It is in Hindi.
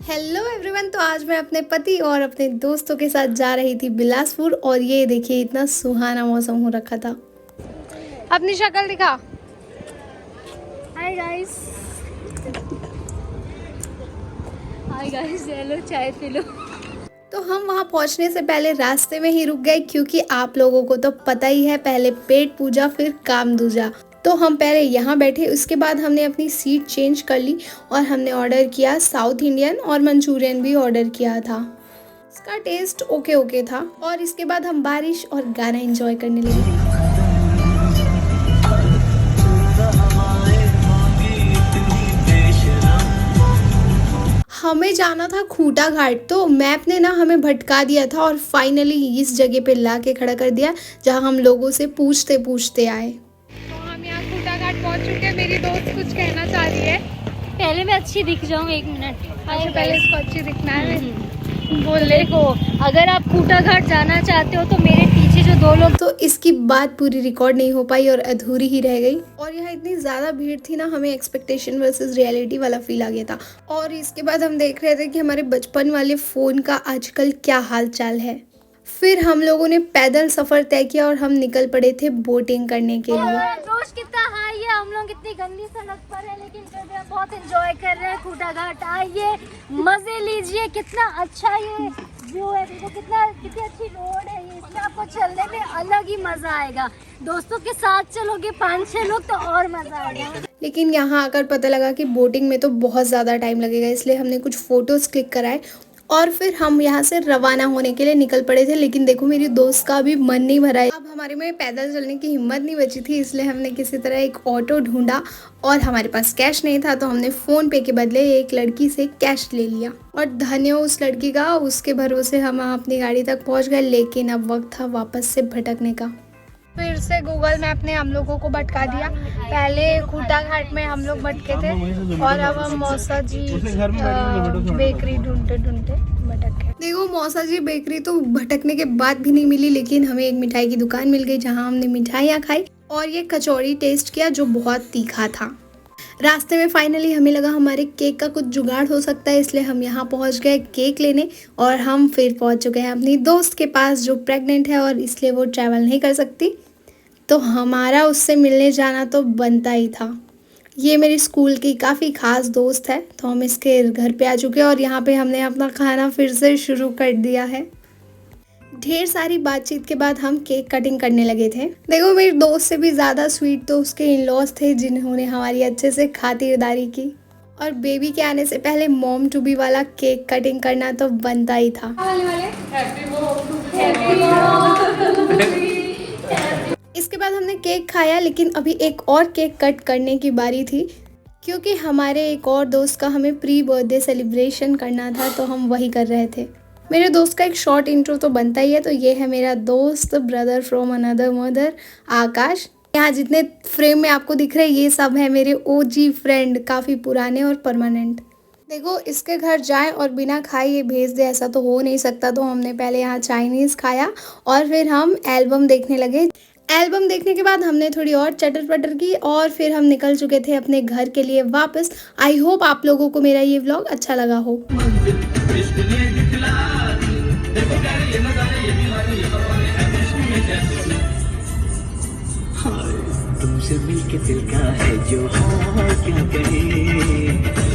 Hello everyone. तो आज मैं अपने पति और अपने दोस्तों के साथ जा रही थी बिलासपुर और ये देखिए इतना सुहाना मौसम हो रखा था। अपनी शक्ल दिखा। Hi guys, hi guys, hello, चाय पी लो। तो हम वहाँ पहुँचने से पहले रास्ते में ही रुक गए क्योंकि आप लोगों को तो पता ही है, पहले पेट पूजा फिर काम दूजा। तो हम पहले यहाँ बैठे, उसके बाद हमने अपनी सीट चेंज कर ली और हमने ऑर्डर किया साउथ इंडियन और मंचूरियन भी ऑर्डर किया था। इसका टेस्ट ओके ओके था और इसके बाद हम बारिश और गाना एंजॉय करने लगे। हमें जाना था खूटा घाट, तो मैप ने ना हमें भटका दिया था और फाइनली इस जगह पे ला के खड़ा कर दिया जहाँ हम लोगों से पूछते पूछते आए। तो हम यहाँ खूटा घाट पहुँच चुके हैं। मेरी दोस्त कुछ कहना चाह रही है। पहले मैं अच्छी दिख जाऊँ, 1 मिनट। अच्छा, पहले इसको अच्छी दिखना है। बोले को अगर आप खूटा घाट जाना चाहते हो तो मेरे पीछे जो 2 लोग, तो इसकी बात पूरी रिकॉर्ड नहीं हो पाई और अधूरी ही रह गई। और यहाँ इतनी ज़्यादा भीड़ थी ना, हमें एक्सपेक्टेशन वर्सेस रियलिटी वाला फील आ गया था। और इसके बाद हम देख रहे थे कि हमारे बचपन वाले फ़ोन का आजकल क्या हाल चाल है। फिर हम लोगों ने पैदल सफ़र तय किया और हम निकल पड़े थे बोटिंग करने के लिए। जोश कितना हाई है, हम लोग इतनी गंदी सड़क पर है लेकिन फिर भी हम बहुत एंजॉय कर रहे हैं। खूटा घाट आइए, मजे लीजिए, कितना अच्छा ये व्यू है, देखो कितनी अच्छी रोड है ये, इसमें आपको चलने में अलग ही मजा आएगा। दोस्तों के साथ चलोगे 5-6 लोग तो और मजा आएगा। लेकिन यहाँ आकर पता लगा कि बोटिंग में तो बहुत ज़्यादा टाइम लगेगा, इसलिए हमने कुछ फ़ोटोज़ क्लिक कराए और फिर हम यहाँ से रवाना होने के लिए निकल पड़े थे। लेकिन देखो मेरी दोस्त का भी मन नहीं भरा है। अब हमारे में पैदल चलने की हिम्मत नहीं बची थी, इसलिए हमने किसी तरह एक ऑटो ढूंढा और हमारे पास कैश नहीं था तो हमने फ़ोन पे के बदले एक लड़की से कैश ले लिया। और धन्य हो उस लड़की का, उसके भरोसे हम अपनी गाड़ी तक पहुँच गए। लेकिन अब वक्त था वापस से भटकने का। फिर से गूगल मैप ने हम लोगों को भटका दिया। पहले खूटा घाट में हम लोग भटके थे और अब हम मौसा जी बेकरी ढूंढते ढूंढते भटक गए। देखो मौसा जी बेकरी तो भटकने के बाद भी नहीं मिली, लेकिन हमें एक मिठाई की दुकान मिल गई जहां हमने मिठाइयाँ खाई और ये कचौड़ी टेस्ट किया जो बहुत तीखा था। रास्ते में फाइनली हमें लगा हमारे केक का कुछ जुगाड़ हो सकता है, इसलिए हम यहाँ पहुँच गए केक लेने। और हम फिर पहुँच चुके हैं अपनी दोस्त के पास जो प्रेग्नेंट है और इसलिए वो ट्रैवल नहीं कर सकती। तो हमारा उससे मिलने जाना तो बनता ही था। ये मेरी स्कूल की काफ़ी ख़ास दोस्त है, तो हम इसके घर पे आ चुके हैं और यहाँ पे हमने अपना खाना फिर से शुरू कर दिया है। ढेर सारी बातचीत के बाद हम केक कटिंग करने लगे थे। देखो मेरी दोस्त से भी ज़्यादा स्वीट तो उसके इन-लॉज थे जिन्होंने हमारी अच्छे से खातिरदारी की। और बेबी के आने से पहले मॉम टू बी वाला केक कटिंग करना तो बनता ही था। इसके बाद हमने केक खाया, लेकिन अभी एक और केक कट करने की बारी थी क्योंकि हमारे एक और दोस्त का हमें प्री बर्थडे सेलिब्रेशन करना था, तो हम वही कर रहे थे। मेरे दोस्त का एक शॉर्ट इंट्रो तो बनता ही है। तो ये है मेरा दोस्त, ब्रदर फ्रॉम अनदर मदर, आकाश। यहाँ जितने फ्रेम में आपको दिख रहे हैं ये सब है मेरे ओजी फ्रेंड, काफ़ी पुराने और परमानेंट। देखो इसके घर जाए और बिना खाए ये भेज दे, ऐसा तो हो नहीं सकता। तो हमने पहले यहाँ चाइनीज़ खाया और फिर हम एल्बम देखने लगे। एल्बम देखने के बाद हमने थोड़ी और चटर पटर की और फिर हम निकल चुके थे अपने घर के लिए वापस। आई होप आप लोगों को मेरा ये व्लॉग अच्छा लगा हो। तुमसे मिलके दिल का है जो हाल क्या कहे।